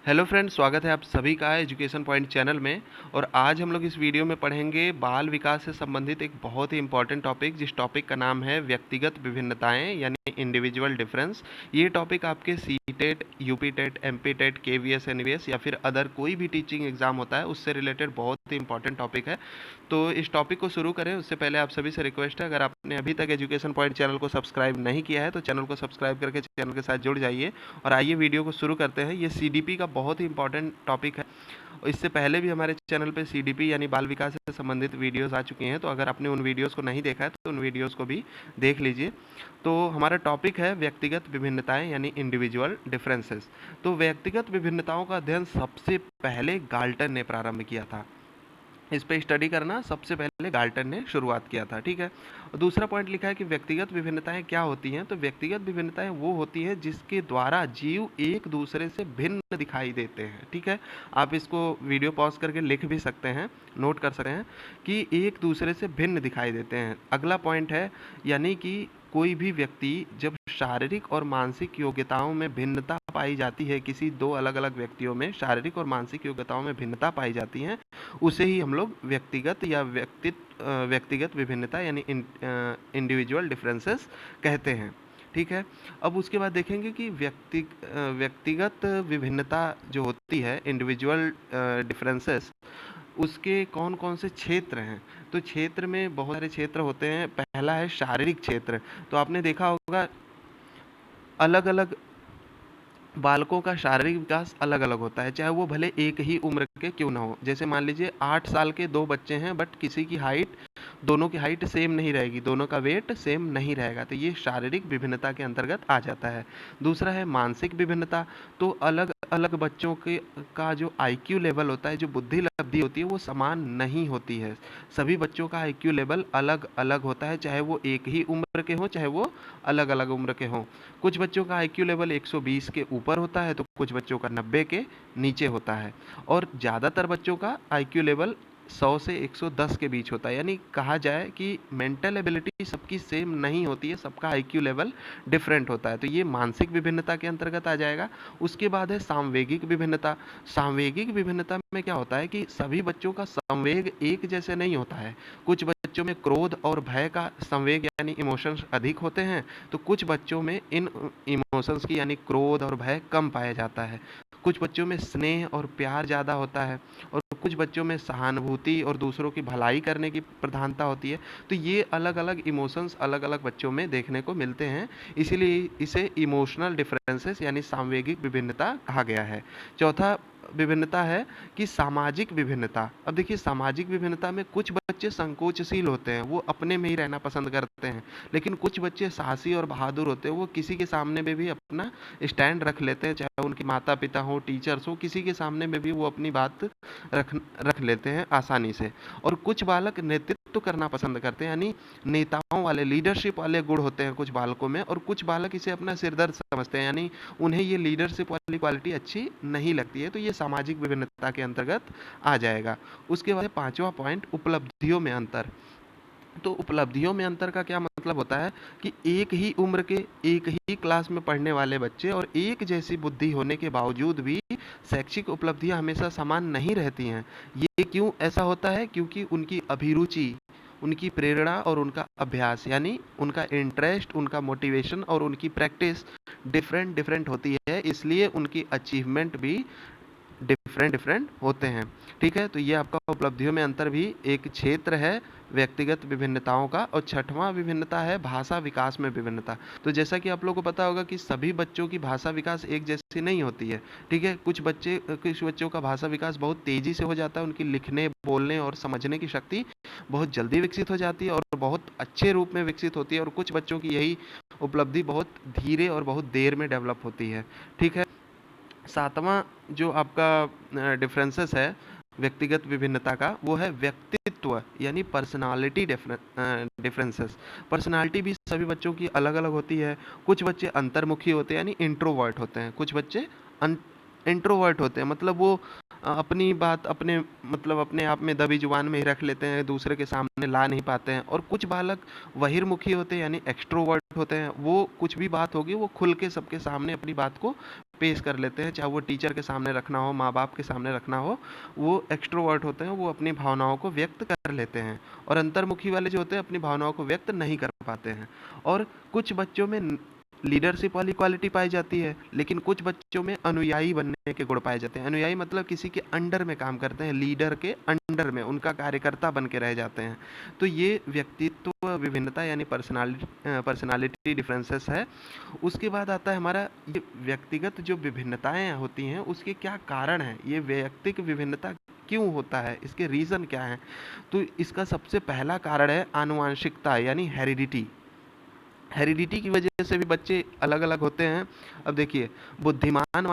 Hello friends, स्वागत है आप सभी का एजुकेशन पॉइंट चैनल में। और आज हम लोग इस वीडियो में पढ़ेंगे बाल विकास से संबंधित एक बहुत ही इंपॉर्टेंट टॉपिक, जिस टॉपिक का नाम है व्यक्तिगत विभिन्नताएं यानी इंडिविजुअल डिफरेंस। ये टॉपिक आपके C TET, UP TET, MP TET, KVS, NVS या फिर अदर कोई भी टीचिंग एग्जाम होता है उससे रिलेटेड बहुत ही इंपॉर्टेंट टॉपिक है। तो इस टॉपिक को शुरू करें उससे पहले आप सभी से रिक्वेस्ट है, अगर आपने अभी तक एजुकेशन पॉइंट चैनल को सब्सक्राइब नहीं किया है तो चैनल को सब्सक्राइब करके चैनल के साथ जुड़ जाइए। और आइए वीडियो को शुरू करते हैं। ये सीडीपी का बहुत ही इंपॉर्टेंट टॉपिक है। और इससे पहले भी हमारे चैनल पे सीडीपी यानी बाल विकास से संबंधित वीडियोस आ चुकी हैं, तो अगर आपने उन वीडियोस को नहीं देखा है तो उन वीडियोस को भी देख लीजिए। तो हमारा टॉपिक है व्यक्तिगत विभिन्नताएं यानी इंडिविजुअल डिफरेंसेस। तो व्यक्तिगत विभिन्नताओं का अध्ययन सबसे पहले गाल्टन ने प्रारंभ किया था। इस पे स्टडी करना सबसे पहले गाल्टन ने शुरुआत किया था। ठीक है। और दूसरा पॉइंट लिखा है कि व्यक्तिगत विभिन्नताएं क्या होती हैं। तो व्यक्तिगत विभिन्नताएं वो होती हैं जिसके द्वारा जीव एक दूसरे से भिन्न दिखाई देते हैं। ठीक है। आप इसको वीडियो पॉज करके लिख भी सकते हैं, नोट कर सकते हैं कि एक दूसरे से भिन्न दिखाई देते हैं। अगला पॉइंट है यानी कि कोई भी व्यक्ति जब शारीरिक और मानसिक योग्यताओं में भिन्नता पाई जाती है, किसी दो अलग अलग व्यक्तियों में शारीरिक और मानसिक योग्यताओं में भिन्नता पाई जाती है, उसे ही हम लोग व्यक्तिगत या व्यक्तिगत विभिन्नता यानी इंडिविजुअल डिफरेंसेस कहते हैं। ठीक है। अब उसके बाद देखेंगे कि व्यक्तिगत विभिन्नता जो होती है, इंडिविजुअल डिफरेंसेस, उसके कौन कौन से क्षेत्र हैं। तो क्षेत्र में बहुत सारे क्षेत्र होते हैं। पहला है शारीरिक क्षेत्र। तो आपने देखा होगा अलग अलग बालकों का शारीरिक विकास अलग अलग होता है, चाहे वो भले एक ही उम्र के क्यों ना हो। जैसे मान लीजिए 8 साल के दो बच्चे हैं, बट किसी की हाइट, दोनों की हाइट सेम नहीं रहेगी, दोनों का वेट सेम नहीं रहेगा, तो ये शारीरिक विभिन्नता के अंतर्गत आ जाता है। दूसरा है मानसिक विभिन्नता। तो अलग अलग बच्चों के का जो आईक्यू लेवल होता है, जो बुद्धि लब्धि होती है, वो समान नहीं होती है। सभी बच्चों का आईक्यू लेवल अलग अलग होता है, चाहे वो एक ही उम्र के हों, चाहे वो अलग अलग उम्र के हों। कुछ बच्चों का आईक्यू लेवल 120 के ऊपर होता है, तो कुछ बच्चों का 90 के नीचे होता है। और ज़्यादातर बच्चों का आईक्यू लेवल 100 से 110 के बीच होता है। यानी कहा जाए कि मेंटल एबिलिटी सबकी सेम नहीं होती है, सबका आईक्यू लेवल डिफरेंट होता है। तो ये मानसिक विभिन्नता के अंतर्गत आ जाएगा। उसके बाद है सांवेगिक विभिन्नता। सांवेगिक विभिन्नता में क्या होता है कि सभी बच्चों का संवेग एक जैसे नहीं होता है। कुछ बच्चों में क्रोध और भय का संवेग यानी इमोशंस अधिक होते हैं, तो कुछ बच्चों में इन इमोशंस की यानी क्रोध और भय कम पाया जाता है। कुछ बच्चों में स्नेह और प्यार ज़्यादा होता है, और कुछ बच्चों में सहानुभूति और दूसरों की भलाई करने की प्रधानता होती है। तो ये अलग अलग इमोशंस अलग अलग बच्चों में देखने को मिलते हैं, इसीलिए इसे इमोशनल डिफरेंसेस यानी सांवेगिक विभिन्नता कहा गया है। चौथा विभिन्नता है कि सामाजिक विभिन्नता। अब देखिए, सामाजिक विभिन्नता में कुछ बच्चे संकोचशील होते हैं, वो अपने में ही रहना पसंद करते हैं। लेकिन कुछ बच्चे साहसी और बहादुर होते हैं, वो किसी के सामने में भी अपना स्टैंड रख लेते हैं, चाहे उनके माता पिता हो, टीचर्स हो, किसी के सामने में भी वो अपनी बात रख रख लेते हैं आसानी से। और कुछ बालक नेतृत्व करना पसंद करते हैं, यानी नेताओं वाले, लीडरशिप वाले गुण होते हैं कुछ बालकों में। और कुछ बालक इसे अपना सिरदर्द समझते हैं, यानी उन्हें ये लीडरशिप वाली क्वालिटी अच्छी नहीं लगती है। तो ये सामाजिक विभिन्नता के अंतर्गत आ जाएगा। उसके बाद पांचवा पॉइंट, उपलब्धियों में अंतर। तो उपलब्धियों में अंतर का क्या मतलब होता है कि एक ही उम्र के, एक ही क्लास में पढ़ने वाले बच्चे और एक जैसी बुद्धि होने के बावजूद भी शैक्षिक उपलब्धियां हमेशा समान नहीं रहती हैं। ये क्यों ऐसा होता है? क्योंकि उनकी अभिरुचि, उनकी प्रेरणा और उनका अभ्यास यानी उनका इंटरेस्ट, उनका मोटिवेशन और उनकी प्रैक्टिस डिफरेंट डिफरेंट होती है, इसलिए उनकी अचीवमेंट भी डिफरेंट डिफरेंट होते हैं। ठीक है। तो ये आपका उपलब्धियों में अंतर भी एक क्षेत्र है व्यक्तिगत विभिन्नताओं का। और छठवां विभिन्नता है भाषा विकास में विभिन्नता। तो जैसा कि आप लोगों को पता होगा कि सभी बच्चों की भाषा विकास एक जैसी नहीं होती है। ठीक है। कुछ बच्चों का भाषा विकास बहुत तेजी से हो जाता है, उनकी लिखने, बोलने और समझने की शक्ति बहुत जल्दी विकसित हो जाती है और बहुत अच्छे रूप में विकसित होती है। और कुछ बच्चों की यही उपलब्धि बहुत धीरे और बहुत देर में डेवलप होती है। ठीक है। सातवां जो आपका डिफरेंसेस है व्यक्तिगत विभिन्नता का, वो है व्यक्तित्व यानी पर्सनालिटी डिफरेंसेस। पर्सनालिटी भी सभी बच्चों की अलग अलग होती है। कुछ बच्चे अंतर्मुखी होते हैं यानी इंट्रोवर्ट होते हैं, कुछ बच्चे इंट्रोवर्ट होते हैं, मतलब वो अपनी बात अपने, मतलब अपने आप में दबी जुबान में ही रख लेते हैं, दूसरे के सामने ला नहीं पाते हैं। और कुछ बालक बहिर्मुखी होते हैं यानी एक्सट्रोवर्ट होते हैं, वो कुछ भी बात होगी वो खुल के सबके सामने अपनी बात को पेश कर लेते हैं, चाहे वो टीचर के सामने रखना हो, माँ बाप के सामने रखना हो, वो एक्सट्रोवर्ट होते हैं, वो अपनी भावनाओं को व्यक्त कर लेते हैं। और अंतर्मुखी वाले जो होते हैं अपनी भावनाओं को व्यक्त नहीं कर पाते हैं। और कुछ बच्चों में लीडरशिप वाली क्वालिटी पाई जाती है, लेकिन कुछ बच्चों में अनुयायी बनने के गुण पाए जाते हैं। अनुयायी मतलब किसी के अंडर में काम करते हैं, लीडर के अंडर में उनका कार्यकर्ता बन के रह जाते हैं। तो ये व्यक्तित्व विभिन्नता यानी पर्सनालिटी डिफरेंसेस है। उसके बाद आता है हमारा ये व्यक्तिगत जो विभिन्नताएं होती हैं उसके क्या कारण हैं, ये व्यक्तिक विभिन्नता क्यों होता है, इसके रीज़न क्या हैं। तो इसका सबसे पहला कारण है आनुवांशिकता यानी हेरिडिटी। हेरिडिटी की वजह से भी बच्चे अलग अलग होते हैं। अब देखिए, बुद्धिमान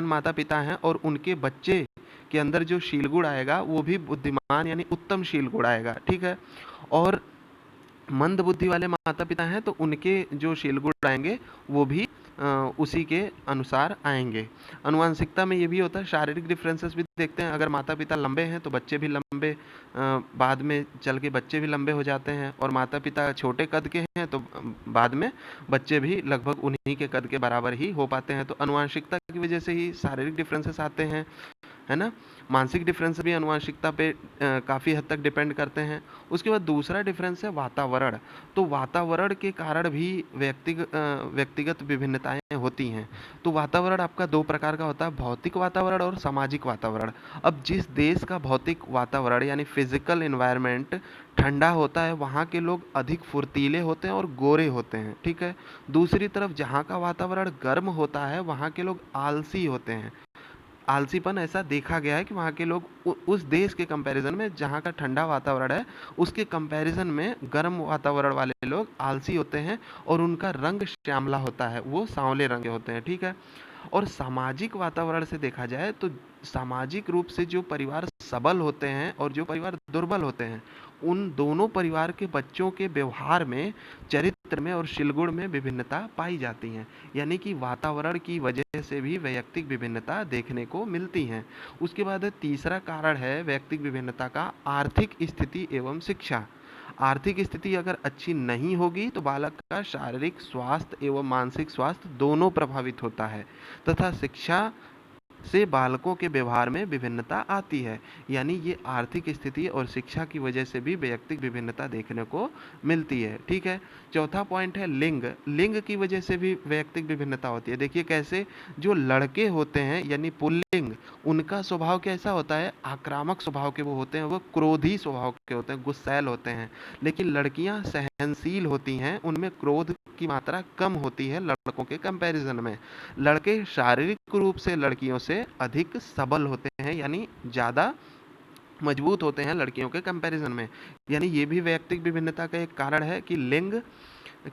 माता पिता हैं और उनके बच्चे के अंदर जो शील गुण आएगा वो भी बुद्धिमान यानी उत्तम शील गुण आएगा, ठीक है। और मंद बुद्धि वाले माता पिता हैं तो उनके जो शील गुण आएंगे वो भी उसी के अनुसार आएंगे। अनुवांशिकता में ये भी होता है, शारीरिक डिफरेंसेस भी देखते हैं। अगर माता पिता लंबे हैं तो बच्चे भी लंबे, बाद में चल के बच्चे भी लंबे हो जाते हैं। और माता पिता छोटे कद के हैं तो बाद में बच्चे भी लगभग उन्हीं के कद के बराबर ही हो पाते हैं। तो अनुवांशिकता की वजह से ही शारीरिक डिफरेंसेस आते हैं, है ना। मानसिक डिफरेंस भी अनुवांशिकता पे काफ़ी हद तक डिपेंड करते हैं। उसके बाद दूसरा डिफरेंस है वातावरण। तो वातावरण के कारण भी व्यक्तिगत विभिन्नताएं होती हैं। तो वातावरण आपका दो प्रकार का होता है, भौतिक वातावरण और सामाजिक वातावरण। अब जिस देश का भौतिक वातावरण यानी फिजिकल इन्वायरमेंट ठंडा होता है वहाँ के लोग अधिक फुर्तीले होते हैं और गोरे होते हैं, ठीक है। दूसरी तरफ जहाँ का वातावरण गर्म होता है वहाँ के लोग आलसी होते हैं। आलसीपन ऐसा देखा गया है कि वहाँ के लोग उस देश के कंपैरिजन में जहाँ का ठंडा वातावरण है उसके कंपैरिजन में गर्म वातावरण वाले लोग आलसी होते हैं और उनका रंग श्यामला होता है, वो सांवले रंग के होते हैं, ठीक है। और सामाजिक वातावरण से देखा जाए तो सामाजिक रूप से जो परिवार सबल होते हैं और जो परिवार दुर्बल होते हैं उन दोनों परिवार के बच्चों के व्यवहार में, चरित्र में और शिलगुण में विभिन्नता पाई जाती हैं। यानी कि वातावरण की वजह से भी वैयक्तिक विभिन्नता देखने को मिलती हैं। उसके बाद तीसरा कारण है वैयक्तिक विभिन्नता का आर्थिक स्थिति एवं शिक्षा। आर्थिक स्थिति अगर अच्छी नहीं होगी तो बालक का शारीरिक स्वास्थ्य एवं मानसिक स्वास्थ्य दोनों प्रभावित होता है तथा शिक्षा से बालकों के व्यवहार में विभिन्नता आती है। यानी ये आर्थिक स्थिति और शिक्षा की वजह से भी वैयक्तिक विभिन्नता देखने को मिलती है, ठीक है। चौथा पॉइंट है लिंग। लिंग की वजह से भी वैयक्तिक विभिन्नता होती है। देखिए कैसे, जो लड़के होते हैं यानी पुल्लिंग, उनका स्वभाव कैसा होता है, आक्रामक स्वभाव के वो होते हैं, वो क्रोधी स्वभाव के होते हैं, गुस्सैल होते हैं। लेकिन लड़कियां सहनशील होती हैं, उनमें क्रोध की मात्रा कम होती है लड़कों के कंपैरिजन में। लड़के शारीरिक रूप से लड़कियों से अधिक सबल होते हैं यानी ज़्यादा मजबूत होते हैं लड़कियों के कंपैरिजन में। यानी ये भी वैयक्तिक विभिन्नता का एक कारण है कि लिंग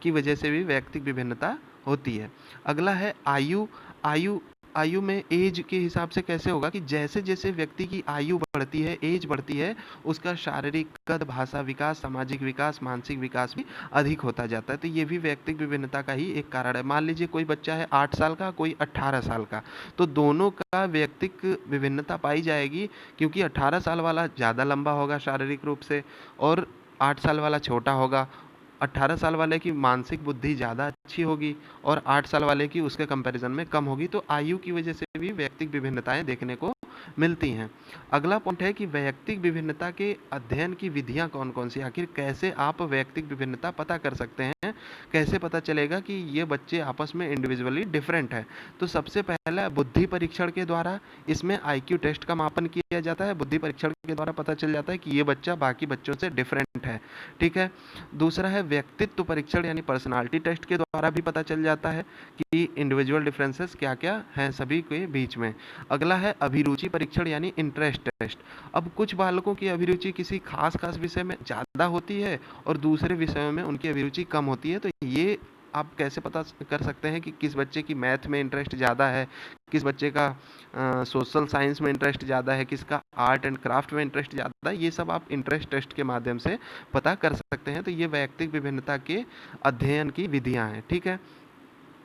की वजह से भी वैयक्तिक विभिन्नता होती है। अगला है आयु। आयु आयु में एज के हिसाब से कैसे होगा कि जैसे जैसे व्यक्ति की आयु बढ़ती है, एज बढ़ती है, उसका शारीरिक कद, भाषा विकास, सामाजिक विकास, मानसिक विकास भी अधिक होता जाता है। तो ये भी वैयक्तिक विभिन्नता का ही एक कारण है। मान लीजिए कोई बच्चा है 8 साल का, कोई 18 साल का, तो दोनों का वैयक्तिक विभिन्नता पाई जाएगी क्योंकि 18 साल वाला ज़्यादा लंबा होगा शारीरिक रूप से और 8 साल वाला छोटा होगा। 18 साल वाले की मानसिक बुद्धि ज़्यादा अच्छी होगी और 8 साल वाले की उसके कंपैरिजन में कम होगी। तो आयु की वजह से भी वैयक्तिक विभिन्नताएं देखने को मिलती हैं। अगला पॉइंट है कि वैयक्तिक विभिन्नता के अध्ययन की विधियां कौन कौन सी, आखिर कैसे आप वैयक्तिक विभिन्नता पता कर सकते हैं, कैसे पता चलेगा कि ये बच्चे आपस में इंडिविजुअली डिफरेंट है। तो सबसे पहला बुद्धि परीक्षण के द्वारा, इसमें आईक्यू टेस्ट का मापन किया जाता है। बुद्धि परीक्षण के द्वारा पता चल जाता है कि ये बच्चा बाकी बच्चों से डिफरेंट है, ठीक है। दूसरा है व्यक्तित्व परीक्षण यानी पर्सनालिटी टेस्ट के द्वारा भी पता चल जाता है कि इंडिविजुअल डिफरेंसेस क्या क्या हैं सभी के बीच में। अगला है अभिरुचि परीक्षण यानी इंटरेस्ट टेस्ट। अब कुछ बालकों की अभिरुचि किसी खास विषय में ज़्यादा होती है और दूसरे विषयों में उनकी अभिरुचि कम होती है। तो ये आप कैसे पता कर सकते हैं कि किस बच्चे की मैथ में इंटरेस्ट ज़्यादा है, किस बच्चे का सोशल साइंस में इंटरेस्ट ज़्यादा है, किसका आर्ट एंड क्राफ्ट में इंटरेस्ट ज़्यादा है। ये सब आप इंटरेस्ट टेस्ट के माध्यम से पता कर सकते हैं। तो ये वैयक्तिक विभिन्नता के अध्ययन की विधियाँ हैं, ठीक है।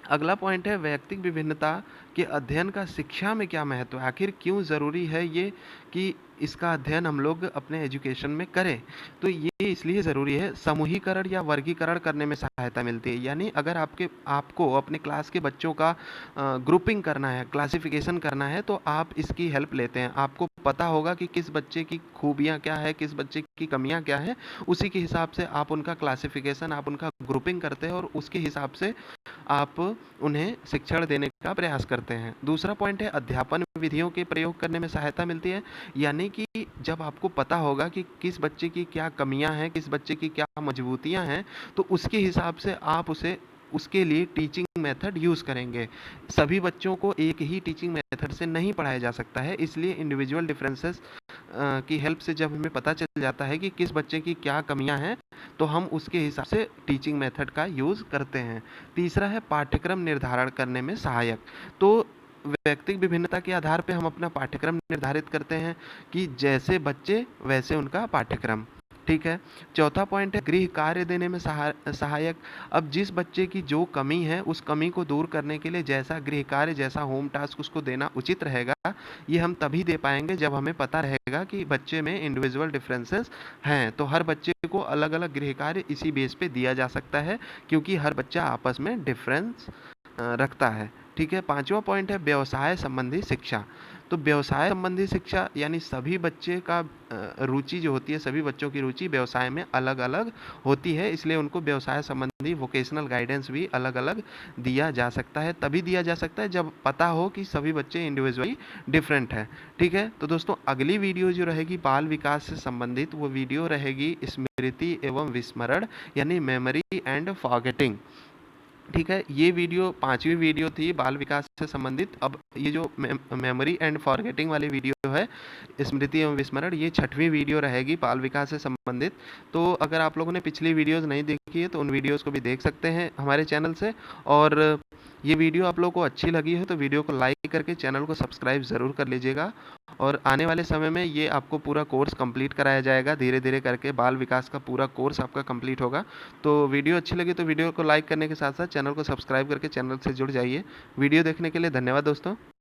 अगला पॉइंट है वैयक्तिक विभिन्नता के अध्ययन का शिक्षा में क्या महत्व है? आखिर क्यों ज़रूरी है ये कि इसका अध्ययन हम लोग अपने एजुकेशन में करें? तो ये इसलिए ज़रूरी है, समूहीकरण या वर्गीकरण करने में सहायता मिलती है। यानी अगर आपको अपने क्लास के बच्चों का ग्रुपिंग करना है, क्लासिफिकेशन करना है, तो आप इसकी हेल्प लेते हैं। आपको पता होगा कि किस बच्चे की खूबियाँ क्या है, किस बच्चे की कमियाँ क्या हैं, उसी के हिसाब से आप उनका क्लासिफिकेशन, आप उनका ग्रुपिंग करते हैं और उसके हिसाब से आप उन्हें शिक्षण देने का प्रयास करते हैं। दूसरा पॉइंट है अध्यापन विधियों के प्रयोग करने में सहायता मिलती है। यानी कि जब आपको पता होगा कि किस बच्चे की क्या कमियां हैं, किस बच्चे की क्या मजबूतियां हैं, तो उसके हिसाब से आप उसे उसके लिए टीचिंग मेथड यूज़ करेंगे। सभी बच्चों को एक ही टीचिंग मेथड से नहीं पढ़ाया जा सकता है, इसलिए इंडिविजुअल डिफरेंसेस की हेल्प से जब हमें पता चल जाता है कि किस बच्चे की क्या कमियां हैं, तो हम उसके हिसाब से टीचिंग मेथड का यूज़ करते हैं। तीसरा है पाठ्यक्रम निर्धारण करने में सहायक। तो व्यक्तिगत विभिन्नता के आधार पे हम अपना पाठ्यक्रम निर्धारित करते हैं कि जैसे बच्चे वैसे उनका पाठ्यक्रम। ठीक है। चौथा पॉइंट है गृह कार्य देने में सहायक। अब जिस बच्चे की जो कमी है उस कमी को दूर करने के लिए जैसा गृह कार्य, जैसा होम टास्क उसको देना उचित रहेगा, ये हम तभी दे पाएंगे जब हमें पता रहेगा कि बच्चे में इंडिविजुअल डिफरेंसेस हैं। तो हर बच्चे को अलग अलग गृह कार्य इसी बेस पे दिया जा सकता है, क्योंकि हर बच्चा आपस में डिफरेंस रखता है। ठीक है। पांचवा पॉइंट है व्यवसाय संबंधी शिक्षा। तो व्यवसाय संबंधी शिक्षा यानी सभी बच्चे का रुचि जो होती है, सभी बच्चों की रुचि व्यवसाय में अलग अलग होती है, इसलिए उनको व्यवसाय संबंधी वोकेशनल गाइडेंस भी अलग अलग दिया जा सकता है। तभी दिया जा सकता है जब पता हो कि सभी बच्चे इंडिविजुअली डिफरेंट हैं। ठीक है। तो दोस्तों अगली वीडियो जो रहेगी बाल विकास से संबंधित, वो वीडियो रहेगी स्मृति एवं विस्मरण, यानी मेमोरी एंड फॉरगेटिंग। ठीक है। ये वीडियो 5वीं वीडियो थी बाल विकास से संबंधित। अब ये जो मेमोरी एंड फॉरगेटिंग वाली वीडियो है, स्मृति एवं विस्मरण, ये 6वीं वीडियो रहेगी बाल विकास से संबंधित। तो अगर आप लोगों ने पिछली वीडियोस नहीं देखी है तो उन वीडियोस को भी देख सकते हैं हमारे चैनल से। और ये वीडियो आप लोगों को अच्छी लगी है तो वीडियो को लाइक करके चैनल को सब्सक्राइब ज़रूर कर लीजिएगा। और आने वाले समय में ये आपको पूरा कोर्स कंप्लीट कराया जाएगा, धीरे धीरे करके बाल विकास का पूरा कोर्स आपका कंप्लीट होगा। तो वीडियो अच्छी लगी तो वीडियो को लाइक करने के साथ साथ चैनल को सब्सक्राइब करके चैनल से जुड़ जाइए। वीडियो देखने के लिए धन्यवाद दोस्तों।